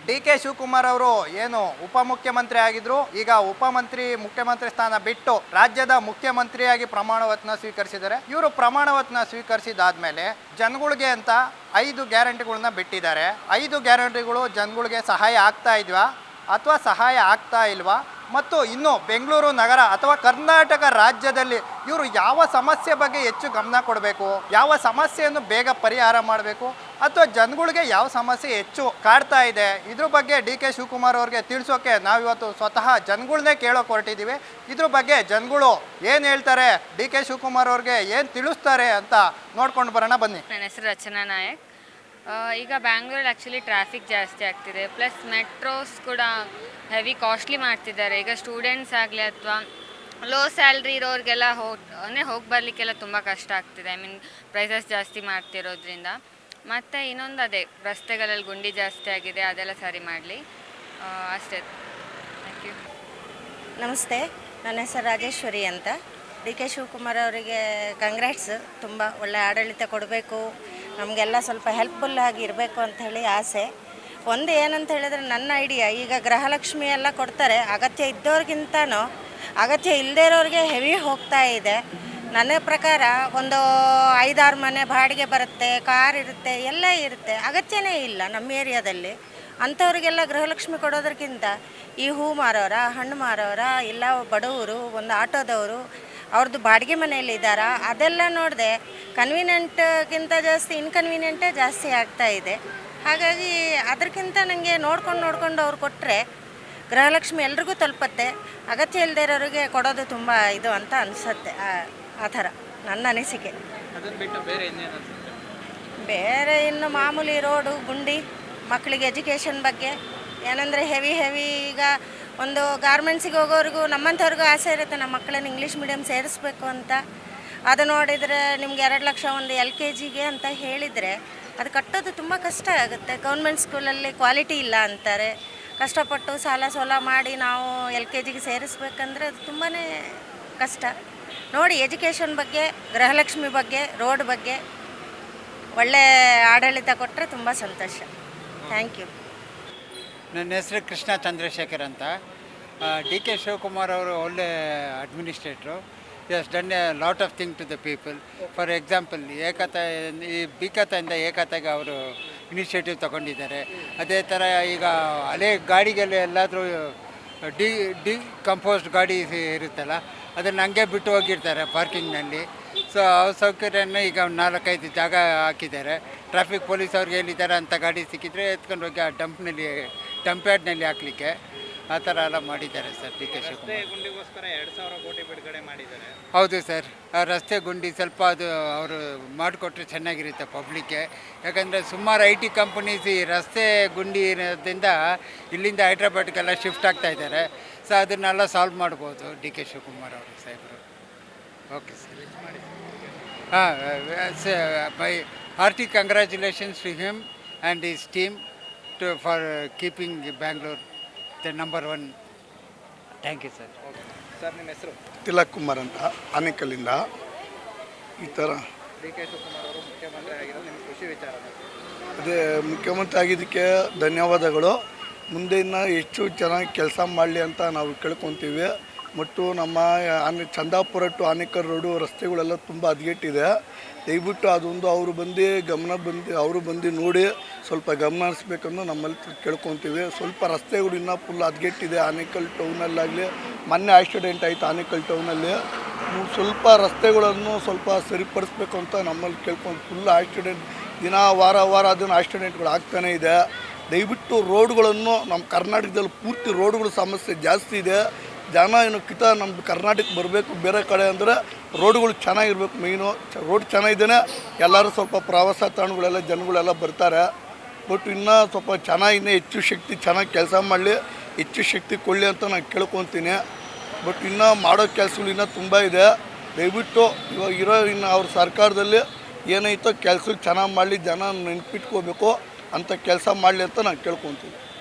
D K Shivakumar ಅವರು ಏನು ಉಪಮುಖ್ಯಮಂತ್ರಿ ಆಗಿದ್ರು, ಈಗ ಮುಖ್ಯಮಂತ್ರಿ ಸ್ಥಾನ ಬಿಟ್ಟು ರಾಜ್ಯದ ಮುಖ್ಯಮಂತ್ರಿಯಾಗಿ ಪ್ರಮಾಣವಚನ ಸ್ವೀಕರಿಸಿದ್ದಾರೆ. ಇವರು ಪ್ರಮಾಣವಚನ ಸ್ವೀಕರಿಸಿದಾದ್ಮೇಲೆ ಜನಗಳಿಗೆ ಅಂತ 5 ಗ್ಯಾರಂಟಿಗಳನ್ನ ಬಿಟ್ಟಿದ್ದಾರೆ. 5 ಗ್ಯಾರಂಟಿಗಳು ಜನಗಳಿಗೆ ಸಹಾಯ ಆಗ್ತಾ ಇದ್ವಾ ಅಥವಾ ಸಹಾಯ ಆಗ್ತಾ ಇಲ್ವಾ? ಮತ್ತು ಇನ್ನು ಬೆಂಗಳೂರು ನಗರ ಅಥವಾ ಕರ್ನಾಟಕ ರಾಜ್ಯದಲ್ಲಿ ಇವರು ಯಾವ ಸಮಸ್ಯೆ ಬಗ್ಗೆ ಹೆಚ್ಚು ಗಮನ ಕೊಡಬೇಕು, ಯಾವ ಸಮಸ್ಯೆಯನ್ನು ಬೇಗ ಪರಿಹಾರ ಮಾಡಬೇಕು, ಅಥವಾ ಜನಗಳಿಗೆ ಯಾವ ಸಮಸ್ಯೆ ಹೆಚ್ಚು ಕಾಡ್ತಾ ಇದೆ, ಇದ್ರ ಬಗ್ಗೆ ಡಿ ಕೆ ಶಿವಕುಮಾರ್ ಅವ್ರಿಗೆ ತಿಳಿಸೋಕೆ ನಾವಿವತ್ತು ಸ್ವತಃ ಜನಗಳನ್ನೇ ಕೇಳೋಕೆ ಹೊರಟಿದ್ದೀವಿ. ಇದ್ರ ಬಗ್ಗೆ ಜನಗಳು ಏನು ಹೇಳ್ತಾರೆ, ಡಿ ಕೆ ಶಿವಕುಮಾರ್ ಅವ್ರಿಗೆ ಏನು ತಿಳಿಸ್ತಾರೆ ಅಂತ ನೋಡ್ಕೊಂಡು ಬರೋಣ ಬನ್ನಿ. ನನ್ನ ಹೆಸರು ರಚನಾ ನಾಯಕ್. ಈಗ ಬ್ಯಾಂಗ್ಳೂರಲ್ಲಿ ಆ್ಯಕ್ಚುಲಿ ಟ್ರಾಫಿಕ್ ಜಾಸ್ತಿ ಆಗ್ತಿದೆ, ಪ್ಲಸ್ ಮೆಟ್ರೋಸ್ ಕೂಡ ಹೆವಿ ಕಾಸ್ಟ್ಲಿ ಮಾಡ್ತಿದ್ದಾರೆ. ಈಗ ಸ್ಟೂಡೆಂಟ್ಸ್ ಆಗಲಿ ಅಥವಾ ಲೋ ಸ್ಯಾಲ್ರಿ ಇರೋರಿಗೆಲ್ಲ ಹೋಗಿ ಬರಲಿಕ್ಕೆಲ್ಲ ತುಂಬ ಕಷ್ಟ ಆಗ್ತಿದೆ. ಐ ಮೀನ್ ಪ್ರೈಸಸ್ ಜಾಸ್ತಿ ಮಾಡ್ತಿರೋದ್ರಿಂದ. ಮತ್ತು ಇನ್ನೊಂದು ಅದೇ ರಸ್ತೆಗಳಲ್ಲಿ ಗುಂಡಿ ಜಾಸ್ತಿ ಆಗಿದೆ, ಅದೆಲ್ಲ ಸರಿ ಮಾಡಲಿ ಅಷ್ಟೇ. Thank you. ನಮಸ್ತೆ, ನನ್ನ ಹೆಸರು ರಾಜೇಶ್ವರಿ ಅಂತ. ಡಿ ಕೆ ಶಿವಕುಮಾರ್ ಅವರಿಗೆ ಕಂಗ್ರ್ಯಾಟ್ಸ್. ತುಂಬ ಒಳ್ಳೆ ಆಡಳಿತ ಕೊಡಬೇಕು, ನಮಗೆಲ್ಲ ಸ್ವಲ್ಪ ಹೆಲ್ಪ್ಫುಲ್ ಆಗಿ ಇರಬೇಕು ಅಂಥೇಳಿ ಆಸೆ. ಒಂದು ಏನಂತ ಹೇಳಿದ್ರೆ ನನ್ನ ಐಡಿಯಾ, ಈಗ ಗೃಹಲಕ್ಷ್ಮಿ ಎಲ್ಲ ಕೊಡ್ತಾರೆ, ಅಗತ್ಯ ಇದ್ದವ್ರಿಗಿಂತನೂ ಅಗತ್ಯ ಇಲ್ಲದೇ ಇರೋರಿಗೆ ಹೆವಿ ಹೋಗ್ತಾ ಇದೆ. ನನ್ನ ಪ್ರಕಾರ ಒಂದು 5-6 ಮನೆ ಬಾಡಿಗೆ ಬರುತ್ತೆ, ಕಾರ್ ಇರುತ್ತೆ, ಎಲ್ಲ ಇರುತ್ತೆ, ಅಗತ್ಯನೇ ಇಲ್ಲ ನಮ್ಮ ಏರಿಯಾದಲ್ಲಿ. ಅಂಥವ್ರಿಗೆಲ್ಲ ಗೃಹಲಕ್ಷ್ಮಿ ಕೊಡೋದ್ರಕ್ಕಿಂತ ಈ ಹೂ ಮಾರೋರ, ಹಣ್ಣು ಮಾರೋರ, ಇಲ್ಲ ಬಡವರು, ಒಂದು ಆಟೋದವರು ಅವ್ರದ್ದು ಬಾಡಿಗೆ ಮನೆಯಲ್ಲಿ ಇದ್ದಾರಾ, ಅದೆಲ್ಲ ನೋಡಿದೆ ಕನ್ವೀನಿಯೆಂಟ್ಗಿಂತ ಜಾಸ್ತಿ ಇನ್ಕನ್ವೀನಿಯೆಂಟೇ ಜಾಸ್ತಿ ಆಗ್ತಾ ಇದೆ. ಹಾಗಾಗಿ ಅದಕ್ಕಿಂತ ನನಗೆ ನೋಡ್ಕೊಂಡು ಅವ್ರು ಕೊಟ್ಟರೆ ಗೃಹಲಕ್ಷ್ಮಿ ಎಲ್ರಿಗೂ ತಲುಪತ್ತೆ, ಅಗತ್ಯ ಇಲ್ಲದೆ ಇರೋರಿಗೆ ಕೊಡೋದು ತುಂಬ ಇದು ಅಂತ ಅನಿಸುತ್ತೆ. ಆ ಥರ ನನ್ನ ಅನಿಸಿಕೆ. ಬೇರೆ ಇನ್ನು ಮಾಮೂಲಿ ರೋಡು, ಗುಂಡಿ, ಮಕ್ಕಳಿಗೆ ಎಜುಕೇಷನ್ ಬಗ್ಗೆ ಏನಂದರೆ ಹೆವಿ ಈಗ ಒಂದು ಗಾರ್ಮೆಂಟ್ಸಿಗೆ ಹೋಗೋರಿಗೂ ನಮ್ಮಂಥವ್ರಿಗೂ ಆಸೆ ಇರುತ್ತೆ ನಮ್ಮ ಮಕ್ಕಳನ್ನ ಇಂಗ್ಲೀಷ್ ಮೀಡಿಯಮ್ ಸೇರಿಸ್ಬೇಕು ಅಂತ. ಅದು ನೋಡಿದರೆ ನಿಮ್ಗೆ 2 ಲಕ್ಷ ಒಂದು LKG ಅಂತ ಹೇಳಿದರೆ ಅದು ಕಟ್ಟೋದು ತುಂಬ ಕಷ್ಟ ಆಗುತ್ತೆ. ಗೌರ್ಮೆಂಟ್ ಸ್ಕೂಲಲ್ಲಿ ಕ್ವಾಲಿಟಿ ಇಲ್ಲ ಅಂತಾರೆ. ಕಷ್ಟಪಟ್ಟು ಸಾಲ ಸೋಲ ಮಾಡಿ ನಾವು LKG ಸೇರಿಸ್ಬೇಕಂದ್ರೆ ಅದು ತುಂಬಾ ಕಷ್ಟ. ನೋಡಿ, ಎಜುಕೇಷನ್ ಬಗ್ಗೆ, ಗೃಹಲಕ್ಷ್ಮಿ ಬಗ್ಗೆ, ರೋಡ್ ಬಗ್ಗೆ ಒಳ್ಳೆ ಆಡಳಿತ ಕೊಟ್ಟರೆ ತುಂಬ ಸಂತೋಷ. Thank you. ನನ್ನ ಹೆಸರು ಕೃಷ್ಣ ಚಂದ್ರಶೇಖರ್ ಅಂತ. ಡಿ ಕೆ ಶಿವಕುಮಾರ್ ಅವರು ಒಳ್ಳೆ ಅಡ್ಮಿನಿಸ್ಟ್ರೇಟ್ರು. Has done a lot of thing to the people. For example, ಈ ಬಿಕತೆಯಿಂದ ಏಕತೆಗೆ ಅವರು ಇನಿಷಿಯೇಟಿವ್ ತಗೊಂಡಿದ್ದಾರೆ. ಅದೇ ಥರ ಈಗ ಹಳೆ ಗಾಡಿಗೆಲ್ಲ ಎಲ್ಲಾದರೂ ಡಿಕಂಪೋಸ್ಡ್ ಗಾಡಿ ಇರುತ್ತಲ್ಲ, ಅದನ್ನು ಹಂಗೆ ಬಿಟ್ಟು ಹೋಗಿರ್ತಾರೆ ಪಾರ್ಕಿಂಗ್ನಲ್ಲಿ. ಸೊ ಆ ಸೌಕರ್ಯನ ಈಗ 4-5 ಜಾಗ ಹಾಕಿದ್ದಾರೆ. ಟ್ರಾಫಿಕ್ ಪೊಲೀಸ್ ಅವ್ರಿಗೆ ಹೇಳಿದ್ದಾರೆ, ಅಂಥ ಗಾಡಿ ಸಿಕ್ಕಿದ್ರೆ ಎತ್ಕೊಂಡು ಹೋಗಿ ಆ ಡಂಪ್ ಯಾರ್ಡ್ನಲ್ಲಿ ಹಾಕಲಿಕ್ಕೆ ಆ ಥರ ಎಲ್ಲ ಮಾಡಿದ್ದಾರೆ ಸರ್ ಡಿ ಕೆ ಶಿವಕುಮಾರ್. ಗುಂಡಿಗೋಸ್ಕರ 2,000 ಕೋಟಿ ಬಿಡುಗಡೆ ಮಾಡಿದ್ದಾರೆ. ಹೌದು ಸರ್, ಆ ರಸ್ತೆ ಗುಂಡಿ ಸ್ವಲ್ಪ ಅದು ಅವರು ಮಾಡಿಕೊಟ್ರೆ ಚೆನ್ನಾಗಿರುತ್ತೆ ಪಬ್ಲಿಕ್ಗೆ. ಯಾಕಂದರೆ ಸುಮಾರು IT ಕಂಪನೀಸ್ ಈ ರಸ್ತೆ ಗುಂಡಿ ಇರೋದ್ರಿಂದ ಇಲ್ಲಿಂದ ಹೈದ್ರಾಬಾದ್ಗೆಲ್ಲ ಶಿಫ್ಟ್ ಆಗ್ತಾ ಇದ್ದಾರೆ. ಸೊ ಅದನ್ನೆಲ್ಲ ಸಾಲ್ವ್ ಮಾಡ್ಬೋದು ಡಿ ಕೆ ಶಿವಕುಮಾರ್ ಅವರು ಸಾಹೇಬರು. Okay sir. My hearty congratulations to him and his team for keeping Bangalore the number 1. Thank you sir. Sir, ನಿಮ್ಮ ಹೆಸರು? ತಿಲಕ್ ಕುಮಾರ್ ಅಂತ, ಆನೇಕಲ್ಲಿಂದ. ಈ ಥರ ಡಿ ಕೆ ಶಿವಕುಮಾರ್ ಅವರು ಮುಖ್ಯಮಂತ್ರಿ ಆಗಿರೋದು ನಿಮ್ಮ ಖುಷಿ ವಿಚಾರ? ಅದೇ ಮುಖ್ಯಮಂತ್ರಿ ಆಗಿದ್ದಕ್ಕೆ ಧನ್ಯವಾದಗಳು. ಮುಂದೆ ಇನ್ನೂ ಹೆಚ್ಚು ಚೆನ್ನಾಗಿ ಕೆಲಸ ಮಾಡಲಿ ಅಂತ ನಾವು ಕೇಳ್ಕೊತೀವಿ. ಮತ್ತು ನಮ್ಮ ಚಂದಾಪುರ ಟು ಆನೇಕಲ್ ರೋಡು ರಸ್ತೆಗಳೆಲ್ಲ ತುಂಬ ಹದಗೆಟ್ಟಿದೆ. ದಯವಿಟ್ಟು ಅದೊಂದು ಅವರು ಬಂದು ನೋಡಿ ಸ್ವಲ್ಪ ಗಮನ ಹರಿಸ್ಬೇಕಂದು ನಮ್ಮಲ್ಲಿ ಕೇಳ್ಕೊತೀವಿ. ಸ್ವಲ್ಪ ರಸ್ತೆಗಳು ಇನ್ನೂ ಫುಲ್ ಹದಗೆಟ್ಟಿದೆ ಆನೇಕಲ್ ಟೌನಲ್ಲಾಗಲಿ. ಮೊನ್ನೆ ಆಕ್ಸಿಡೆಂಟ್ ಆಯಿತು ಆನೇಕಲ್ ಟೌನಲ್ಲಿ. ಸ್ವಲ್ಪ ರಸ್ತೆಗಳನ್ನು ಸ್ವಲ್ಪ ಸರಿಪಡಿಸ್ಬೇಕು ಅಂತ ನಮ್ಮಲ್ಲಿ ಫುಲ್ ಆಕ್ಸಿಡೆಂಟ್ ವಾರ ಅದನ್ನು ಆಕ್ಸಿಡೆಂಟ್ಗಳು ಆಗ್ತಾನೇ ಇದೆ. ದಯವಿಟ್ಟು ರೋಡ್ಗಳನ್ನು ನಮ್ಮ ಕರ್ನಾಟಕದಲ್ಲಿ ಪೂರ್ತಿ ರೋಡ್ಗಳ ಸಮಸ್ಯೆ ಜಾಸ್ತಿ ಇದೆ. ಜನ ನಮ್ಮ ಕರ್ನಾಟಕಕ್ಕೆ ಬರಬೇಕು, ಬೇರೆ ಕಡೆ ಅಂದರೆ ರೋಡ್ಗಳು ಚೆನ್ನಾಗಿರ್ಬೇಕು. ಮೇಯ್ನು ರೋಡ್ ಚೆನ್ನಾಗಿದ್ದೇನೆ ಎಲ್ಲರೂ ಸ್ವಲ್ಪ ಪ್ರವಾಸ ತಾಣಗಳೆಲ್ಲ ಜನಗಳೆಲ್ಲ ಬರ್ತಾರೆ. ಬಟ್ ಇನ್ನೂ ಸ್ವಲ್ಪ ಇನ್ನೂ ಹೆಚ್ಚು ಶಕ್ತಿ ಚೆನ್ನಾಗಿ ಕೆಲಸ ಮಾಡಲಿ, ಹೆಚ್ಚು ಶಕ್ತಿ ಕೊಡಲಿ ಅಂತ ನಾನು ಕೇಳ್ಕೊತೀನಿ. ಬಟ್ ಇನ್ನೂ ಮಾಡೋ ಕೆಲಸಗಳು ಇನ್ನೂ ತುಂಬ ಇದೆ. ದಯವಿಟ್ಟು ಇವಾಗ ಇನ್ನು ಅವ್ರ ಸರ್ಕಾರದಲ್ಲಿ ಏನೈತೋ ಕೆಲಸ ಚೆನ್ನಾಗಿ ಮಾಡಲಿ, ಜನ ನೆನ್ಪಿಟ್ಕೋಬೇಕು ಅಂತ ಕೆಲಸ ಮಾಡಲಿ ಅಂತ ನಾನು ಕೇಳ್ಕೊತೀನಿ.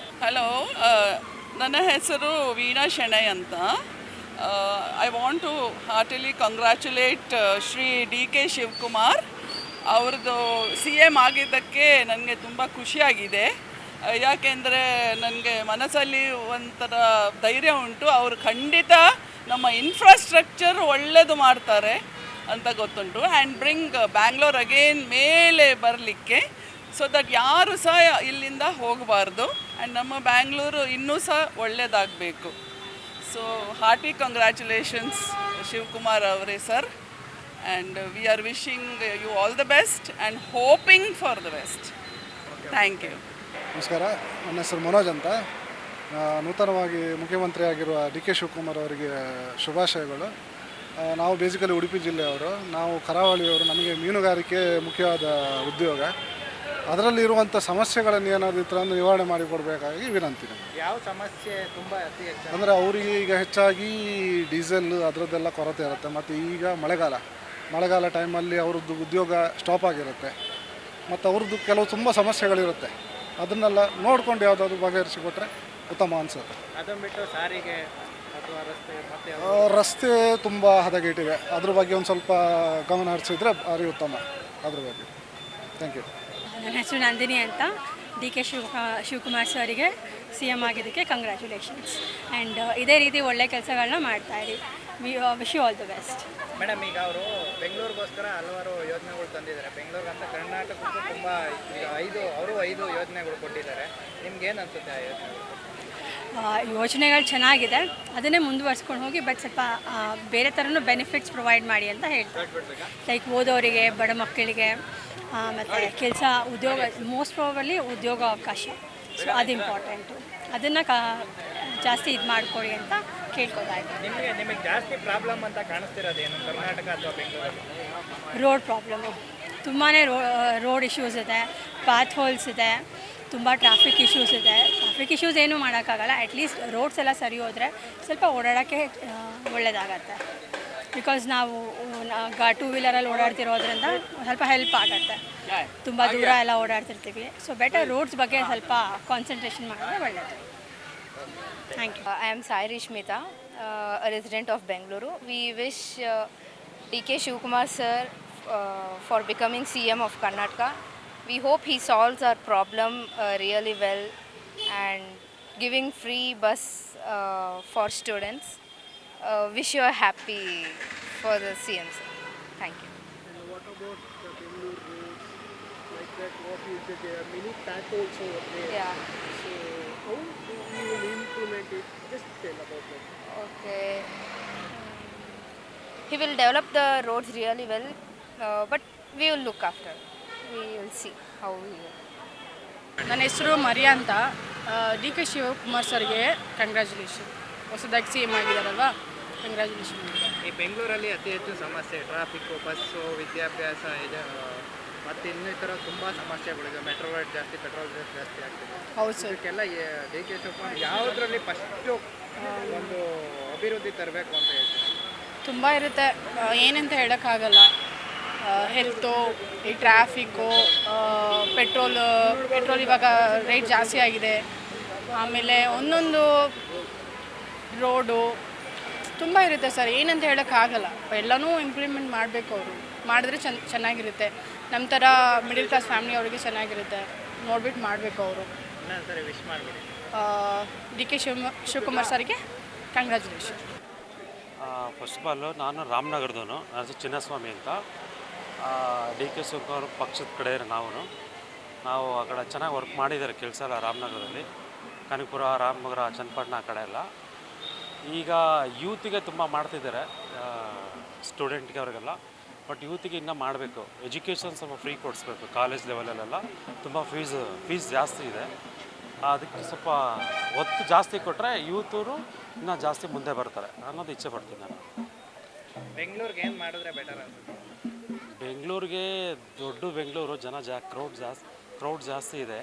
ಹಲೋ, ನನ್ನ ಹೆಸರು ವೀಣಾ ಶೆಣೈ ಅಂತ. I want to heartily congratulate Shri D K Shivakumar ಅವ್ರದ್ದು CM ಆಗಿದ್ದಕ್ಕೆ ನನಗೆ ತುಂಬ ಖುಷಿಯಾಗಿದೆ. ಯಾಕೆಂದರೆ ನನಗೆ ಮನಸ್ಸಲ್ಲಿ ಒಂಥರ ಧೈರ್ಯ ಉಂಟು. ಅವರು ಖಂಡಿತ ನಮ್ಮ ಇನ್ಫ್ರಾಸ್ಟ್ರಕ್ಚರ್ ಒಳ್ಳೆಯದು ಮಾಡ್ತಾರೆ ಅಂತ ಗೊತ್ತುಂಟು. ಆ್ಯಂಡ್ ಬ್ರಿಂಗ್ ಬ್ಯಾಂಗ್ಳೂರ್ ಅಗೇನ್ ಮೇಲೆ ಬರಲಿಕ್ಕೆ, ಸೊ ದಟ್ ಯಾರು ಸಹ ಇಲ್ಲಿಂದ ಹೋಗಬಾರ್ದು. ಆ್ಯಂಡ್ ನಮ್ಮ ಬ್ಯಾಂಗ್ಳೂರು ಇನ್ನೂ ಸಹ ಒಳ್ಳೆಯದಾಗಬೇಕು. ಸೊ ಹಾರ್ಟಿ ಕಂಗ್ರ್ಯಾಚುಲೇಷನ್ಸ್ ಶಿವಕುಮಾರ್ ಅವರೇ sir. And we are wishing you all the best and hoping for the best. Thank you. ನಮಸ್ಕಾರ, ನನ್ನ ಹೆಸರು ಮನೋಜ್ ಅಂತ. ನೂತನವಾಗಿ ಮುಖ್ಯಮಂತ್ರಿ ಆಗಿರುವ ಡಿ ಕೆ ಶಿವಕುಮಾರ್ ಅವರಿಗೆ ಶುಭಾಶಯಗಳು. ನಾವು ಬೇಸಿಕಲಿ ಉಡುಪಿ ಜಿಲ್ಲೆಯವರು, ನಾವು ಕರಾವಳಿಯವರು. ನಮಗೆ ಮೀನುಗಾರಿಕೆ ಮುಖ್ಯವಾದ ಉದ್ಯೋಗ. ಅದರಲ್ಲಿರುವಂಥ ಸಮಸ್ಯೆಗಳನ್ನು ಏನಾದರೂ ಇತರ ನಿವಾರಣೆ ಮಾಡಿಕೊಡ್ಬೇಕಾಗಿ ವಿನಂತಿ. ಯಾವ ಸಮಸ್ಯೆ ತುಂಬ ಅತಿ ಹೆಚ್ಚು? ಅಂದರೆ ಅವರಿಗೆ ಈಗ ಹೆಚ್ಚಾಗಿ ಡೀಸೆಲ್ ಅದರದ್ದೆಲ್ಲ ಕೊರತೆ ಇರುತ್ತೆ. ಮತ್ತು ಈಗ ಮಳೆಗಾಲ ಟೈಮಲ್ಲಿ ಅವ್ರದ್ದು ಉದ್ಯೋಗ ಸ್ಟಾಪ್ ಆಗಿರುತ್ತೆ. ಮತ್ತು ಅವ್ರದ್ದು ಕೆಲವು ತುಂಬ ಸಮಸ್ಯೆಗಳಿರುತ್ತೆ. ಅದನ್ನೆಲ್ಲ ನೋಡ್ಕೊಂಡು ಯಾವುದಾದ್ರು ಬಗೆಹರಿಸಿಕೊಟ್ರೆ ಉತ್ತಮ ಅನಿಸುತ್ತೆ. ಅದನ್ನು ಬಿಟ್ಟು ಸಾರಿಗೆ ಅಥವಾ ರಸ್ತೆ ತುಂಬ ಹದಗೆಟ್ಟಿವೆ. ಅದ್ರ ಬಗ್ಗೆ ಒಂದು ಸ್ವಲ್ಪ ಗಮನ ಹರಿಸಿದ್ರೆ ಭಾರಿ ಉತ್ತಮ. ಅದ್ರ ಬಗ್ಗೆ ಥ್ಯಾಂಕ್ ಯು. ನನ್ನ ಹೆಸರು ನಂದಿನಿ ಅಂತ. ಡಿ ಕೆ ಶಿವಕುಮಾರ್ ಸರಿಗೆ ಸಿ ಎಮ್ ಆಗಿದ್ದಕ್ಕೆ ಕಂಗ್ರ್ಯಾಚುಲೇಷನ್ಸ್. ಆ್ಯಂಡ್ ಇದೇ ರೀತಿ ಒಳ್ಳೆ ಕೆಲಸಗಳನ್ನ ಮಾಡ್ತಾಯಿರಿ. Wish you all the best. Madam, ಈಗ ಅವರು ಬೆಂಗಳೂರಿಗೋಸ್ಕರ ಹಲವಾರು ಯೋಜನೆಗಳು ತಂದಿದ್ದಾರೆ. ಬೆಂಗಳೂರು ಅಂತ ಕರ್ನಾಟಕಕ್ಕೂ ತುಂಬ ಐದು ಯೋಜನೆಗಳು ಕೊಟ್ಟಿದ್ದಾರೆ. ನಿಮ್ಗೇನು ಅನಿಸುತ್ತೆ ಆ ಯೋಜನೆಗಳು? ಯೋಜನೆಗಳು ಚೆನ್ನಾಗಿದೆ, ಅದನ್ನೇ ಮುಂದುವರ್ಸ್ಕೊಂಡು ಹೋಗಿ. ಬಟ್ ಸ್ವಲ್ಪ ಬೇರೆ ಥರನೂ ಬೆನಿಫಿಟ್ಸ್ ಪ್ರೊವೈಡ್ ಮಾಡಿ ಅಂತ ಹೇಳ್ತಾರೆ. ಲೈಕ್ ಓದೋರಿಗೆ, ಬಡ ಮಕ್ಕಳಿಗೆ, ಮತ್ತು ಕೆಲಸ, ಉದ್ಯೋಗ, ಮೋಸ್ಟ್ ಪ್ರಾಬಲಿ ಉದ್ಯೋಗ ಅವಕಾಶ. ಸೊ ಅದು ಇಂಪಾರ್ಟೆಂಟು. ಅದನ್ನು ಜಾಸ್ತಿ ಇದು ಮಾಡಿಕೊಡಿ ಅಂತ ಕೇಳ್ಕೊತಾ ಇದ್ದೀನಿ. ನಿಮಗೆ ಜಾಸ್ತಿ ಪ್ರಾಬ್ಲಮ್ ಅಂತ ಕಾಣಿಸ್ತಿರೋದೇನು ಕರ್ನಾಟಕ ಅಥವಾ ಬೆಂಗಳೂರಲ್ಲಿ? ರೋಡ್ ಪ್ರಾಬ್ಲಮ್ಮು ತುಂಬಾ. ರೋಡ್ ಇಶ್ಯೂಸ್ ಇದೆ, ಪಾತ್ ಹೋಲ್ಸ್ ಇದೆ, ತುಂಬ ಟ್ರಾಫಿಕ್ ಇಶ್ಯೂಸ್ ಇದೆ. ಟ್ರಾಫಿಕ್ ಇಶ್ಯೂಸ್ ಏನೂ ಮಾಡೋಕ್ಕಾಗಲ್ಲ. ಅಟ್ಲೀಸ್ಟ್ ರೋಡ್ಸ್ ಎಲ್ಲ ಸರಿ ಹೋದರೆ ಸ್ವಲ್ಪ ಓಡಾಡೋಕ್ಕೆ ಒಳ್ಳೆಯದಾಗತ್ತೆ. ಬಿಕಾಸ್ ನಾವು ಟೂ ವೀಲರಲ್ಲಿ ಓಡಾಡ್ತಿರೋದ್ರಿಂದ ಸ್ವಲ್ಪ ಹೆಲ್ಪ್ ಆಗುತ್ತೆ. ತುಂಬ ದೂರ ಎಲ್ಲ ಓಡಾಡ್ತಿರ್ತೀವಿ. ಸೊ ಬೆಟರ್ ರೋಡ್ಸ್ ಬಗ್ಗೆ ಸ್ವಲ್ಪ ಕಾನ್ಸಂಟ್ರೇಷನ್ ಮಾಡಿದ್ರೆ ಒಳ್ಳೆಯದು. Thank you. I am Sai Rishmita, a resident of Bengaluru. We wish D.K. Shivakumar sir for becoming CM of Karnataka. We hope he solves our problem really well and giving free bus for students. Wish you a happy for the CM sir. Thank you. And what about the Bengaluru roads? Like that, what is the mini potholes over there? Yeah. So how do we will implement it? Just tell about that. Okay. He will develop the roads really well, but we will look after. We will see how we will. ನನ್ನ ಹೆಸರು Maria ಅಂತ. D K Shivakumar ಸರ್ಗೆ congratulation. ಹೊಸದಾಗಿ C M ಆಗಿದ್ದಾರಲ್ವಾ, congratulation. ಈ ಬೆಂಗಳೂರಲ್ಲಿ ಅತಿ ಹೆಚ್ಚು ಸಮಸ್ಯೆ ಟ್ರಾಫಿಕ್ಕು, ಬಸ್ಸು, ವಿದ್ಯಾಭ್ಯಾಸ ಇದೆ, ಮತ್ತು ಇನ್ನಿತರ ತುಂಬ ಸಮಸ್ಯೆಗಳಿದೆ. ಮೆಟ್ರೋ ರೇಟ್ ಜಾಸ್ತಿ, ಪೆಟ್ರೋಲ್ ರೇಟ್ ಜಾಸ್ತಿ ಆಗ್ತಿದೆ. ಹೌದು ಸರ್. ಇದಕ್ಕೆಲ್ಲ ಡಿ ಕೆ ಶಿವಕುಮಾರ್ ಯಾವುದರಲ್ಲಿ ಫಸ್ಟು ಒಂದು ಅಭಿವೃದ್ಧಿ ತರಬೇಕು ಅಂತ ಹೇಳ್ತೀನಿ? ತುಂಬ ಇರುತ್ತೆ, ಏನಂತ ಹೇಳೋಕ್ಕಾಗಲ್ಲ. ಹೆಲ್ತು, ಈ ಟ್ರಾಫಿಕ್ಕು, ಪೆಟ್ರೋಲ್ ಇವಾಗ ರೇಟ್ ಜಾಸ್ತಿ ಆಗಿದೆ. ಆಮೇಲೆ ಒಂದೊಂದು ರೋಡು ತುಂಬ ಇರುತ್ತೆ ಸರ್, ಏನಂತ ಹೇಳೋಕ್ಕಾಗಲ್ಲ. ಎಲ್ಲನೂ ಇಂಪ್ಲಿಮೆಂಟ್ ಮಾಡಬೇಕು. ಅವರು ಮಾಡಿದ್ರೆ ಚೆನ್ನಾಗಿರುತ್ತೆ. ನಮ್ಮ ಥರ ಮಿಡಿಲ್ ಕ್ಲಾಸ್ ಫ್ಯಾಮಿಲಿ ಅವರಿಗೆ ಚೆನ್ನಾಗಿರುತ್ತೆ. ನೋಡ್ಬಿಟ್ಟು ಮಾಡಬೇಕು ಅವರು. ಸರಿ, ವಿಶ್ ಮಾಡಿಬಿಡಿ. ಡಿ ಕೆ ಶಿವಕುಮಾರ್ ಸರ್ಗೆ ಕಂಗ್ರ್ಯಾಚುಲೇಷನ್. ಫಸ್ಟ್ ಆಫ್ ಆಲ್ ನಾನು ರಾಮನಗರದವನು. ನಾನು ಚಿನ್ನಸ್ವಾಮಿ ಅಂತ. ಡಿ ಕೆ ಶಿವಕುಮಾರ್ ಪಕ್ಷದ ಕಡೆ ನಾವು ಆ ಕಡೆ ಚೆನ್ನಾಗಿ ವರ್ಕ್ ಮಾಡಿದ್ದಾರೆ ಕೆಲಸ ಎಲ್ಲ. ರಾಮನಗರದಲ್ಲಿ, ಕನಕಪುರ, ರಾಮನಗರ, ಚನ್ನಪಟ್ಟಣ ಆ ಕಡೆ ಎಲ್ಲ. ಈಗ ಯೂತಿಗೆ ತುಂಬ ಮಾಡ್ತಿದ್ದಾರೆ, ಸ್ಟೂಡೆಂಟ್ಗೆ ಅವ್ರಿಗೆಲ್ಲ. ಬಟ್ ಯೂತಿಗೆ ಇನ್ನೂ ಮಾಡಬೇಕು. ಎಜುಕೇಷನ್ ಸ್ವಲ್ಪ ಫ್ರೀ ಕೊಡಿಸ್ಬೇಕು. ಕಾಲೇಜ್ ಲೆವೆಲಲ್ಲೆಲ್ಲ ತುಂಬ ಫೀಸ್ ಜಾಸ್ತಿ ಇದೆ. ಅದಕ್ಕೆ ಸ್ವಲ್ಪ ಒತ್ತು ಜಾಸ್ತಿ ಕೊಟ್ಟರೆ ಯೂತರು ಇನ್ನೂ ಜಾಸ್ತಿ ಮುಂದೆ ಬರ್ತಾರೆ ಅನ್ನೋದು ಇಚ್ಛೆ ಪಡ್ತೀನಿ ನಾನು. ಬೆಂಗಳೂರಿಗೆ ಏನು ಮಾಡಿದ್ರೆ ಬೆಟರ್ ಅನ್ಸುತ್ತೆ? ಬೆಂಗಳೂರಿಗೆ ದೊಡ್ಡ ಬೆಂಗಳೂರು, ಕ್ರೌಡ್ ಜಾಸ್ತಿ ಇದೆ.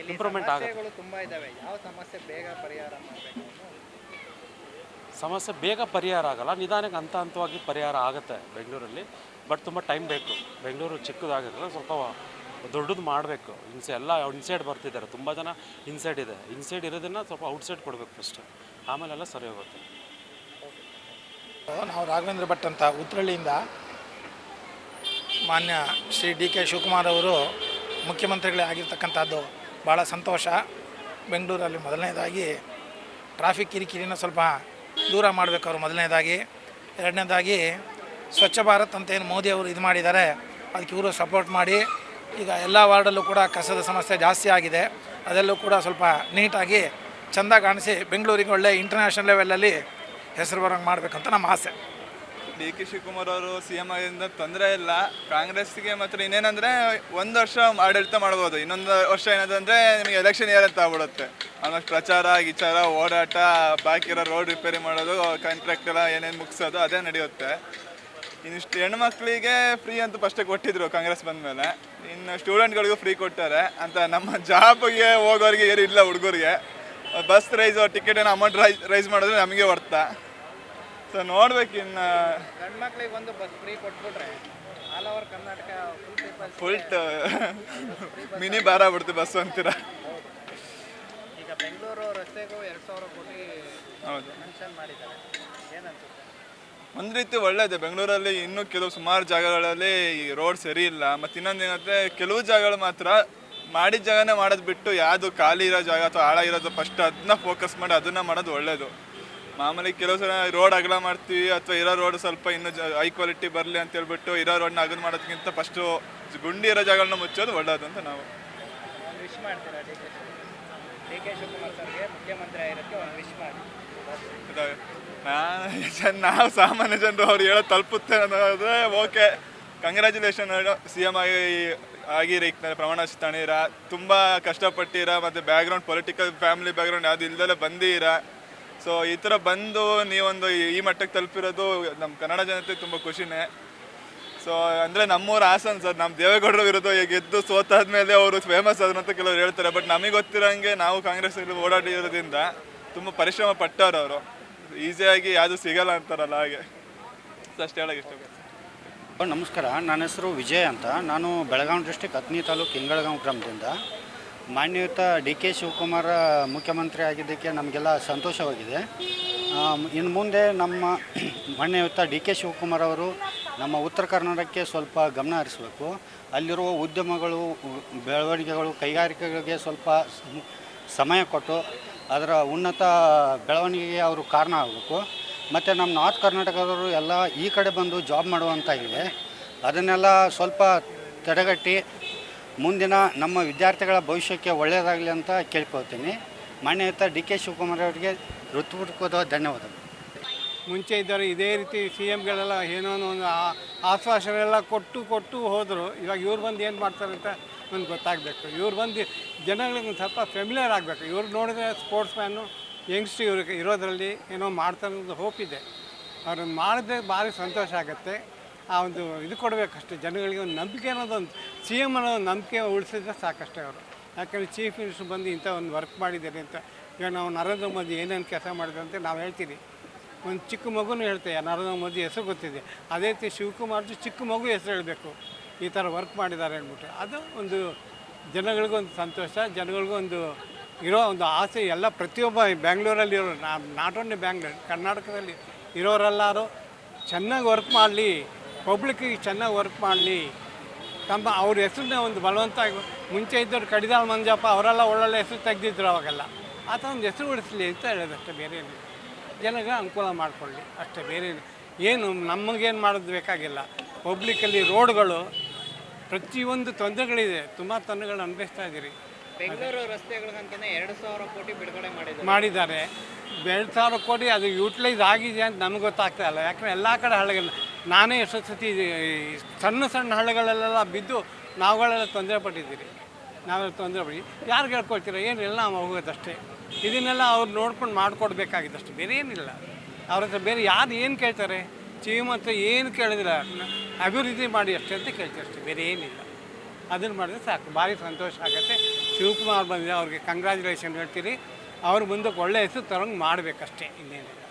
ಇಂಪ್ರೂವ್ಮೆಂಟ್ ಆಗುತ್ತೆ. ತುಂಬ ಇದ್ದಾವೆ. ಯಾವ ಸಮಸ್ಯೆ ಬೇಗ ಪರಿಹಾರ ಮಾಡಬೇಕು? ಸಮಸ್ಯೆ ಬೇಗ ಪರಿಹಾರ ಆಗಲ್ಲ, ನಿಧಾನಕ್ಕೆ ಹಂತವಾಗಿ ಪರಿಹಾರ ಆಗುತ್ತೆ ಬೆಂಗಳೂರಲ್ಲಿ. ಬಟ್ ತುಂಬ ಟೈಮ್ ಬೇಕು. ಬೆಂಗಳೂರು ಚಿಕ್ಕದಾಗಿದ್ರೆ ಸ್ವಲ್ಪ ದೊಡ್ಡದು ಮಾಡಬೇಕು. ಎಲ್ಲ ಇನ್ಸೈಡ್ ಬರ್ತಿದ್ದಾರೆ, ತುಂಬ ಜನ ಇನ್ಸೈಡ್ ಇದೆ. ಇನ್ಸೈಡ್ ಇರೋದನ್ನು ಸ್ವಲ್ಪ ಔಟ್ಸೈಡ್ ಕೊಡಬೇಕು ಫಸ್ಟ್, ಆಮೇಲೆಲ್ಲ ಸರಿ ಹೋಗುತ್ತೆ. ನಾವು ರಾಘವೇಂದ್ರ ಭಟ್ ಅಂತ ಉತ್ರಳ್ಳಿಯಿಂದ. ಮಾನ್ಯ ಶ್ರೀ ಡಿ ಕೆ ಶಿವಕುಮಾರ್ ಅವರು ಮುಖ್ಯಮಂತ್ರಿಗಳೇ ಆಗಿರ್ತಕ್ಕಂಥದ್ದು ಭಾಳ ಸಂತೋಷ. ಬೆಂಗಳೂರಲ್ಲಿ ಮೊದಲನೇದಾಗಿ ಟ್ರಾಫಿಕ್ ಕಿರಿಕಿರಿನ ಸ್ವಲ್ಪ ದೂರ ಮಾಡಬೇಕು ಅವರು ಮೊದಲನೇದಾಗಿ. ಎರಡನೇದಾಗಿ ಸ್ವಚ್ಛ ಭಾರತ್ ಅಂತ ಏನು ಮೋದಿ ಅವರು ಇದು ಮಾಡಿದ್ದಾರೆ ಅದಕ್ಕೆ ಇವರು ಸಪೋರ್ಟ್ ಮಾಡಿ ಈಗ ಎಲ್ಲ ವಾರ್ಡಲ್ಲೂ ಕೂಡ ಕಸದ ಸಮಸ್ಯೆ ಜಾಸ್ತಿ ಆಗಿದೆ, ಅದೆಲ್ಲೂ ಕೂಡ ಸ್ವಲ್ಪ ನೀಟಾಗಿ ಚೆಂದ ಕಾಣಿಸಿ ಬೆಂಗಳೂರಿಗೆ ಒಳ್ಳೆ ಇಂಟರ್ನ್ಯಾಷನಲ್ ಲೆವೆಲಲ್ಲಿ ಹೆಸರು ಬರೋಂಗೆ ಮಾಡಬೇಕಂತ ನಮ್ಮ ಆಸೆ. ಡಿ ಕೆ ಶಿವಕುಮಾರ್ ಅವರು CM ಆಗಿದ್ದರಿಂದ ತೊಂದರೆ ಇಲ್ಲ. ಕಾಂಗ್ರೆಸ್ಗೆ ಮಾತ್ರ ಇನ್ನೇನಂದರೆ ಒಂದು ವರ್ಷ ಆಡಳಿತ ಮಾಡ್ಬೋದು, ಇನ್ನೊಂದು ವರ್ಷ ಏನಂದರೆ ನಿಮಗೆ ಎಲೆಕ್ಷನ್ ಇಯರ್ ಅಂತ ಆಗ್ಬಿಡುತ್ತೆ. ಆಲ್ಮೋಸ್ಟ್ ಪ್ರಚಾರ ಗಿಚಾರ ಓಡಾಟ ಬಾಕಿ ಇರೋ ರೋಡ್ ರಿಪೇರಿ ಮಾಡೋದು ಕಾಂಟ್ರಾಕ್ಟ್ ಎಲ್ಲ ಏನೇನು ಮುಗಿಸೋದು ಅದೇ ನಡೆಯುತ್ತೆ. ಇನ್ನಿಷ್ಟು ಹೆಣ್ಮಕ್ಳಿಗೆ ಫ್ರೀ ಅಂತ ಫಸ್ಟೇ ಕೊಟ್ಟಿದ್ರು ಕಾಂಗ್ರೆಸ್ ಬಂದಮೇಲೆ, ಇನ್ನು ಸ್ಟೂಡೆಂಟ್ಗಳಿಗೂ ಫ್ರೀ ಕೊಟ್ಟಾರೆ ಅಂತ. ನಮ್ಮ ಜಾಬ್ಗೆ ಹೋಗೋರಿಗೆ ಏನು ಇಲ್ಲ, ಹುಡುಗರಿಗೆ ಬಸ್ ರೈಸ್ ಟಿಕೆಟ್ ಏನೋ ಅಮೌಂಟ್ ರೈಸ್ ಮಾಡಿದ್ರೆ ನಮಗೆ ವರ್ತಾ. ಸೊ ನೋಡ್ಬೇಕು ಇನ್ನು ಗಂಡು ಮಕ್ಳಿಗೆ ಒಂದು ಬಸ್ ಫ್ರೀ ಕೊಟ್ಬಿಟ್ರೆ all over Karnataka full mini ಬಾರ ಬಿಡ್ತು ಬಸ್ ಅಂತೀರ. ಈಗ ಬೆಂಗಳೂರು ರಸ್ತೆಗೂ 2,000 ಕೋಟಿ ಹೌದು ಮೆನ್ಷನ್ ಮಾಡಿದ್ದಾರೆ, ಏನನ್ಸುತ್ತೆ? ಒಂದು ರೀತಿ ಒಳ್ಳೇದೆ. ಬೆಂಗಳೂರಲ್ಲಿ ಇನ್ನೂ ಕೆಲವು ಸುಮಾರು ಜಾಗಗಳಲ್ಲಿ ಈ ರೋಡ್ ಸರಿ ಇಲ್ಲ. ಮತ್ತು ಇನ್ನೊಂದು ಏನಂದರೆ ಕೆಲವು ಜಾಗಗಳು ಮಾತ್ರ ಮಾಡಿದ ಜಾಗನೇ ಮಾಡೋದು ಬಿಟ್ಟು ಯಾವುದು ಖಾಲಿ ಇರೋ ಜಾಗ ಅಥವಾ ಹಾಳ ಇರೋದು ಫಸ್ಟ್ ಅದನ್ನ ಫೋಕಸ್ ಮಾಡಿ ಅದನ್ನು ಮಾಡೋದು ಒಳ್ಳೆಯದು. ಮಾಮೂಲಿ ಕೆಲವು ಸಲ ರೋಡ್ ಅಗಲ ಮಾಡ್ತೀವಿ ಅಥವಾ ಇರೋ ರೋಡ್ ಸ್ವಲ್ಪ ಇನ್ನೂ ಹೈ ಕ್ವಾಲಿಟಿ ಬರಲಿ ಅಂತ ಹೇಳ್ಬಿಟ್ಟು ಇರೋ ರೋಡ್ನ ಅಗಲ ಮಾಡೋದಕ್ಕಿಂತ ಫಸ್ಟು ಗುಂಡಿ ಇರೋ ಜಾಗಗಳನ್ನ ಮುಚ್ಚೋದು ಒಳ್ಳೆಯದು ಅಂತ ನಾವು ವಿಶ್ ಮಾಡ್ತೀರಾ ಡಿ ಕೆ ಶಿವಕುಮಾರ್ ಸರ್ಗೆ ಮುಖ್ಯಮಂತ್ರಿ ಆಗಿರೋಕ್ಕೆ ಒಂದು ವಿಶ್ ಮಾಡಿ? ನಾವು ಸಾಮಾನ್ಯ ಜನರು ಅವ್ರು ಹೇಳೋದು ತಲುಪುತ್ತೆ ಅನ್ನೋದ್ರೆ ಓಕೆ, ಕಂಗ್ರ್ಯಾಚುಲೇಷನ್. CM ಆಗಿರಿ, ಪ್ರಮಾಣ ವಚನ ತಣೀರ, ತುಂಬ ಕಷ್ಟಪಟ್ಟಿರ, ಮತ್ತು ಬ್ಯಾಕ್ಗ್ರೌಂಡ್ ಪೊಲಿಟಿಕಲ್ ಫ್ಯಾಮಿಲಿ ಬ್ಯಾಕ್ಗ್ರೌಂಡ್ ಯಾವುದು ಇಲ್ದಲ್ಲೇ ಬಂದಿರ. ಸೊ ಈ ಥರ ಬಂದು ನೀವೊಂದು ಈ ಮಟ್ಟಕ್ಕೆ ತಲುಪಿರೋದು ನಮ್ಮ ಕನ್ನಡ ಜನತೆ ತುಂಬ ಖುಷಿನೇ. ಸೊ ಅಂದರೆ ನಮ್ಮೂರ ಹಾಸನ್ ಸರ್, ನಮ್ಮ ದೇವೇಗೌಡರ ವಿರುದ್ಧ ಗೆದ್ದು ಸೋತಾದ್ಮೇಲೆ ಅವರು ಫೇಮಸ್ ಆದ್ರು ಅಂತ ಕೆಲವರು ಹೇಳ್ತಾರೆ. ಬಟ್ ನಮಗೆ ಗೊತ್ತಿರೋಂಗೆ ನಾವು ಕಾಂಗ್ರೆಸ್ಸಲ್ಲಿ ಓಡಾಡಿರೋದ್ರಿಂದ ತುಂಬ ಪರಿಶ್ರಮ ಪಟ್ಟವ್ರು ಅವರು. ಈಸಿಯಾಗಿ ಯಾವುದು ಸಿಗಲ್ಲ ಅಂತಾರಲ್ಲ, ಹಾಗೆ ಅಷ್ಟು ಹೇಳೋಕೆ ಇಷ್ಟಪಡ್ತೀನಿ. ನಮಸ್ಕಾರ, ನನ್ನ ಹೆಸರು ವಿಜಯ್ ಅಂತ. ನಾನು ಬೆಳಗಾವಿ ಡಿಸ್ಟಿಕ್ ಹತ್ತನೇ ತಾಲೂಕು ಇಂಗಳಗಾಂವ್ ಗ್ರಾಮದಿಂದ. ಮಾನ್ಯಯುತ ಡಿ ಕೆ ಶಿವಕುಮಾರ ಮುಖ್ಯಮಂತ್ರಿ ಆಗಿದ್ದಕ್ಕೆ ನಮಗೆಲ್ಲ ಸಂತೋಷವಾಗಿದೆ. ಇನ್ನು ಮುಂದೆ ನಮ್ಮ ಮಾನ್ಯಯುತ ಡಿ ಕೆ ಶಿವಕುಮಾರ್ ಅವರು ನಮ್ಮ ಉತ್ತರ ಕರ್ನಾಟಕಕ್ಕೆ ಸ್ವಲ್ಪ ಗಮನ ಹರಿಸಬೇಕು. ಅಲ್ಲಿರುವ ಉದ್ಯಮಗಳು, ಬೆಳವಣಿಗೆಗಳು, ಕೈಗಾರಿಕೆಗಳಿಗೆ ಸ್ವಲ್ಪ ಸಮಯ ಕೊಟ್ಟು ಅದರ ಉನ್ನತ ಬೆಳವಣಿಗೆಗೆ ಅವರು ಕಾರಣ ಆಗಬೇಕು. ಮತ್ತು ನಮ್ಮ ನಾರ್ತ್ ಕರ್ನಾಟಕದವರು ಎಲ್ಲ ಈ ಕಡೆ ಬಂದು ಜಾಬ್ ಮಾಡುವಂತಾಗಿದೆ. ಅದನ್ನೆಲ್ಲ ಸ್ವಲ್ಪ ತಡೆಗಟ್ಟಿ ಮುಂದಿನ ನಮ್ಮ ವಿದ್ಯಾರ್ಥಿಗಳ ಭವಿಷ್ಯಕ್ಕೆ ಒಳ್ಳೆಯದಾಗಲಿ ಅಂತ ಕೇಳ್ಕೊಳ್ತೀನಿ. ಮಾನ್ಯಯುತ ಡಿ ಕೆ ಶಿವಕುಮಾರ್ ಅವರಿಗೆ ಹೃತ್ಪೂರ್ವಕವಾದ ಧನ್ಯವಾದಗಳು. ಮುಂಚೆ ಇದ್ದವರು ಇದೇ ರೀತಿ CMಗಳೆಲ್ಲ ಏನೋ ಒಂದು ಆಶ್ವಾಸನೆಲ್ಲ ಕೊಟ್ಟು ಹೋದರು. ಇವಾಗ ಇವ್ರು ಬಂದು ಏನು ಮಾಡ್ತಾರೆ ಅಂತ ಒಂದು ಗೊತ್ತಾಗಬೇಕು. ಇವ್ರು ಬಂದು ಜನಗಳಿಗೆ ಒಂದು ಸ್ವಲ್ಪ ಫೆಮಿಲಿಯರ್ ಆಗಬೇಕು. ಇವ್ರು ನೋಡಿದ್ರೆ ಸ್ಪೋರ್ಟ್ಸ್ ಮ್ಯಾನು ಯಂಗ್ಸ್ಟ್ರ್ ಇವ್ರಿಗೆ ಇರೋದರಲ್ಲಿ ಏನೋ ಮಾಡ್ತಾರೆ ಅನ್ನೋದು ಹೋಪ್ ಇದೆ. ಅವ್ರನ್ನ ಮಾಡಿದ್ರೆ ಭಾರಿ ಸಂತೋಷ ಆಗುತ್ತೆ. ಆ ಒಂದು ಇದು ಕೊಡಬೇಕಷ್ಟೇ ಜನಗಳಿಗೆ, ಒಂದು ನಂಬಿಕೆ ಅನ್ನೋದೊಂದು CM ಅನ್ನೋ ಒಂದು ನಂಬಿಕೆ ಉಳಿಸಿದ್ರೆ ಸಾಕಷ್ಟೇ ಅವರು. ಯಾಕಂದರೆ ಚೀಫ್ ಮಿನಿಸ್ಟರ್ ಬಂದು ಇಂಥ ಒಂದು ವರ್ಕ್ ಮಾಡಿದ್ದಾರೆ ಅಂತ. ಈಗ ನಾವು ನರೇಂದ್ರ ಮೋದಿ ಏನೇನು ಕೆಲಸ ಮಾಡಿದ್ರು ಅಂತ ನಾವು ಹೇಳ್ತೀವಿ. ಒಂದು ಚಿಕ್ಕ ಮಗುನೂ ಹೇಳ್ತೇವೆ ನರೇಂದ್ರ ಮೋದಿ ಹೆಸರು ಗೊತ್ತಿದೆ. ಅದೇ ರೀತಿ ಶಿವಕುಮಾರ್ಜಿ ಚಿಕ್ಕ ಮಗು ಹೆಸರು ಹೇಳಬೇಕು, ಈ ಥರ ವರ್ಕ್ ಮಾಡಿದ್ದಾರೆ ಅಂದ್ಬಿಟ್ಟು. ಅದು ಒಂದು ಜನಗಳಿಗೂ ಒಂದು ಸಂತೋಷ, ಜನಗಳಿಗೂ ಒಂದು ಇರೋ ಒಂದು ಆಸೆ. ಎಲ್ಲ ಪ್ರತಿಯೊಬ್ಬ ಬೆಂಗಳೂರಲ್ಲಿರೋ, ನಾಟ್ ಓನ್ಲಿ ಬ್ಯಾಂಗ್ಳೂರು, ಕರ್ನಾಟಕದಲ್ಲಿ ಇರೋರೆಲ್ಲರೂ ಚೆನ್ನಾಗಿ ವರ್ಕ್ ಮಾಡಲಿ, ಪಬ್ಲಿಕ್ಕಿಗೆ ಚೆನ್ನಾಗಿ ವರ್ಕ್ ಮಾಡಲಿ, ತಮ್ಮ ಅವ್ರ ಹೆಸರನ್ನ ಒಂದು ಬಲವಂತ. ಮುಂಚೆ ಇದ್ದವ್ರು ಕಡಿದಾಳ್ ಮಂಜಪ್ಪ ಅವರೆಲ್ಲ ಒಳ್ಳೊಳ್ಳೆ ಹೆಸರು ತೆಗೆದಿದ್ರು ಅವಾಗೆಲ್ಲ. ಆ ಥರ ಒಂದು ಹೆಸರು ಉಳಿಸಲಿ ಅಂತ ಹೇಳೋದಷ್ಟೇ, ಬೇರೆ ಏನಿಲ್ಲ. ಜನಗೆ ಅನುಕೂಲ ಮಾಡಿಕೊಳ್ಳಿ ಅಷ್ಟೇ, ಬೇರೆ ಏನು ನಮಗೇನು ಮಾಡೋದು ಬೇಕಾಗಿಲ್ಲ. ಪಬ್ಲಿಕ್ಕಲ್ಲಿ ರೋಡ್ಗಳು ಪ್ರತಿಯೊಂದು ತೊಂದರೆಗಳಿದೆ, ತುಂಬ ತೊಂದರೆಗಳು ಅನುಭವಿಸ್ತಾ ಇದ್ದೀರಿ. ಬೆಂಗಳೂರು ರಸ್ತೆಗಳಿಗಂತಲೇ 2,000 ಕೋಟಿ ಬಿಡುಗಡೆ ಮಾಡಿದ್ದಾರೆ. 2,000 ಕೋಟಿ ಅದು ಯೂಟಿಲೈಸ್ ಆಗಿದೆ ಅಂತ ನಮ್ಗೆ ಗೊತ್ತಾಗ್ತಾ ಇಲ್ಲ. ಯಾಕಂದರೆ ಎಲ್ಲ ಕಡೆ ಹಳ್ಳಿಗಳು, ನಾನೇ ಎಷ್ಟೋ ಸತಿ ಸಣ್ಣ ಸಣ್ಣ ಹಳ್ಳಿಗಳಲ್ಲೆಲ್ಲ ಬಿದ್ದು ನಾವುಗಳೆಲ್ಲ ತೊಂದರೆ ಪಟ್ಟಿದ್ದೀರಿ. ನಾವೆಲ್ಲ ತೊಂದರೆ ಪಡಿ ಯಾರು ಹೇಳ್ಕೊಳ್ತೀರ? ಏನಿಲ್ಲ, ನಾವು ಹೋಗೋದಷ್ಟೇ. ಇದನ್ನೆಲ್ಲ ಅವ್ರು ನೋಡ್ಕೊಂಡು ಮಾಡಿಕೊಡ್ಬೇಕಾಗಿದೆ ಅಷ್ಟೇ, ಬೇರೆ ಏನಿಲ್ಲ. ಅವ್ರ ಹತ್ರ ಬೇರೆ ಯಾರು ಏನು ಕೇಳ್ತಾರೆ? CM ಹತ್ರ ಏನು ಕೇಳಿದಿಲ್ಲ, ಅಭಿವೃದ್ಧಿ ಮಾಡಿ ಅಷ್ಟೇ ಅಂತ ಕೇಳ್ತಾರೆ ಅಷ್ಟೇ, ಬೇರೆ ಏನಿಲ್ಲ. ಅದನ್ನು ಮಾಡಿದ್ರೆ ಸಾಕು, ಭಾರಿ ಸಂತೋಷ ಆಗುತ್ತೆ. ಶಿವಕುಮಾರ್ ಬಂದಿದೆ, ಅವ್ರಿಗೆ ಕಂಗ್ರ್ಯಾಚುಲೇಷನ್ ಹೇಳ್ತೀರಿ. ಅವ್ರ ಮುಂದಕ್ಕೆ ಒಳ್ಳೆ ಹೆಸರು ತರಂಗೆ ಮಾಡಬೇಕಷ್ಟೇ, ಇನ್ನೇನಿಲ್ಲ.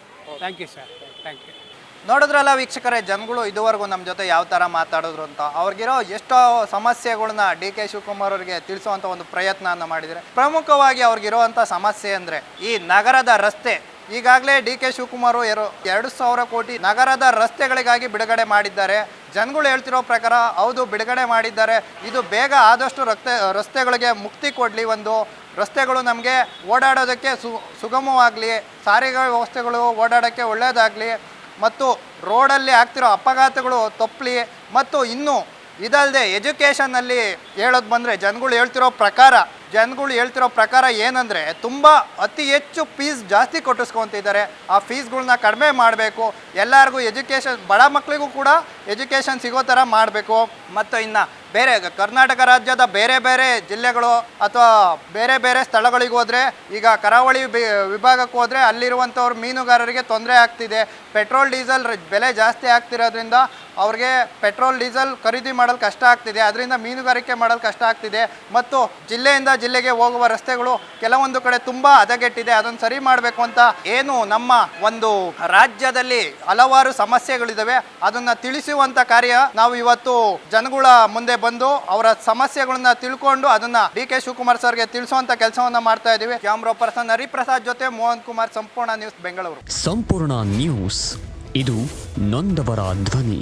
Thank you sir, thank you. ನೋಡಿದ್ರಲ್ಲ ವೀಕ್ಷಕರೇ, ಜನಗಳು ಇದುವರೆಗೂ ನಮ್ಮ ಜೊತೆ ಯಾವ ಥರ ಮಾತಾಡಿದ್ರು ಅಂತ. ಅವ್ರಿಗಿರೋ ಎಷ್ಟೋ ಸಮಸ್ಯೆಗಳನ್ನ ಡಿ ಕೆ ಶಿವಕುಮಾರ್ ಅವರಿಗೆ ತಿಳಿಸುವಂಥ ಒಂದು ಪ್ರಯತ್ನವನ್ನು ಮಾಡಿದರೆ, ಪ್ರಮುಖವಾಗಿ ಅವ್ರಿಗಿರುವಂಥ ಸಮಸ್ಯೆ ಅಂದರೆ ಈ ನಗರದ ರಸ್ತೆ ಈಗಾಗಲೇ ಡಿ ಕೆ ಶಿವಕುಮಾರ್ 2,000 ಕೋಟಿ ನಗರದ ರಸ್ತೆಗಳಿಗಾಗಿ ಬಿಡುಗಡೆ ಮಾಡಿದ್ದಾರೆ. ಜನಗಳು ಹೇಳ್ತಿರೋ ಪ್ರಕಾರ ಹೌದು ಬಿಡುಗಡೆ ಮಾಡಿದ್ದಾರೆ. ಇದು ಬೇಗ ಆದಷ್ಟು ರಸ್ತೆಗಳಿಗೆ ಮುಕ್ತಿ ಕೊಡಲಿ, ಒಂದು ರಸ್ತೆಗಳು ನಮಗೆ ಓಡಾಡೋದಕ್ಕೆ ಸುಗಮವಾಗಲಿ, ಸಾರಿಗೆ ವ್ಯವಸ್ಥೆಗಳು ಓಡಾಡೋಕ್ಕೆ ಒಳ್ಳೆಯದಾಗಲಿ, ಮತ್ತು ರೋಡಲ್ಲಿ ಆಗ್ತಿರೋ ಅಪಘಾತಗಳು ತಪ್ಪಲಿ. ಮತ್ತು ಇನ್ನು ಇದಲ್ಲದೆ ಎಜುಕೇಷನ್ನಲ್ಲಿ ಹೇಳೋದು ಬಂದರೆ ಜನಗಳು ಹೇಳ್ತಿರೋ ಪ್ರಕಾರ ಏನಂದರೆ ತುಂಬ ಅತಿ ಹೆಚ್ಚು ಫೀಸ್ ಜಾಸ್ತಿ ಕೊಟ್ಟಿಸ್ಕೊತಿದ್ದಾರೆ. ಆ ಫೀಸ್ಗಳನ್ನ ಕಡಿಮೆ ಮಾಡಬೇಕು, ಎಲ್ಲರಿಗೂ ಎಜುಕೇಷನ್, ಬಡ ಮಕ್ಕಳಿಗೂ ಕೂಡ ಎಜುಕೇಷನ್ ಸಿಗೋ ಥರ ಮಾಡಬೇಕು. ಮತ್ತು ಇನ್ನು ಬೇರೆ ಕರ್ನಾಟಕ ರಾಜ್ಯದ ಬೇರೆ ಬೇರೆ ಜಿಲ್ಲೆಗಳು ಅಥವಾ ಬೇರೆ ಬೇರೆ ಸ್ಥಳಗಳಿಗೆ ಹೋದರೆ, ಈಗ ಕರಾವಳಿ ವಿಭಾಗಕ್ಕೆ ಹೋದರೆ ಅಲ್ಲಿರುವಂಥವ್ರು ಮೀನುಗಾರರಿಗೆ ತೊಂದರೆ ಆಗ್ತಿದೆ. ಪೆಟ್ರೋಲ್ ಡೀಸೆಲ್ ಬೆಲೆ ಜಾಸ್ತಿ ಆಗ್ತಿರೋದ್ರಿಂದ ಅವ್ರಿಗೆ ಪೆಟ್ರೋಲ್ ಡೀಸೆಲ್ ಖರೀದಿ ಮಾಡಲು ಕಷ್ಟ ಆಗ್ತಿದೆ, ಅದರಿಂದ ಮೀನುಗಾರಿಕೆ ಮಾಡಲು ಕಷ್ಟ ಆಗ್ತಿದೆ. ಮತ್ತು ಜಿಲ್ಲೆಯಿಂದ ಜಿಲ್ಲೆಗೆ ಹೋಗುವ ರಸ್ತೆಗಳು ಕೆಲವೊಂದು ಕಡೆ ತುಂಬ ಹದಗೆಟ್ಟಿದೆ, ಅದನ್ನು ಸರಿ ಮಾಡಬೇಕು ಅಂತ ಏನು ನಮ್ಮ ಒಂದು ರಾಜ್ಯದಲ್ಲಿ ಹಲವಾರು ಸಮಸ್ಯೆಗಳಿದ್ದಾವೆ, ಅದನ್ನು ತಿಳಿಸುವಂಥ ಕಾರ್ಯ ನಾವು ಇವತ್ತು ಜನಗಳ ಮುಂದೆ ಬಂದು ಅವರ ಸಮಸ್ಯೆಗಳನ್ನ ತಿಳ್ಕೊಂಡು ಅದನ್ನ ಡಿ ಕೆ ಶಿವಕುಮಾರ್ ಸರ್ಗೆ ತಿಳಿಸುವಂತ ಕೆಲಸವನ್ನ ಮಾಡ್ತಾ ಇದ್ದೀವಿ. ಕ್ಯಾಮ್ರಾ ಪರ್ಸನ್ ಹರಿಪ್ರಸಾದ್ ಜೊತೆ ಮೋಹನ್ ಕುಮಾರ್, ಸಂಪೂರ್ಣ ನ್ಯೂಸ್ ಬೆಂಗಳೂರು. ಸಂಪೂರ್ಣ ನ್ಯೂಸ್, ಇದು ನೊಂದವರ ಧ್ವನಿ.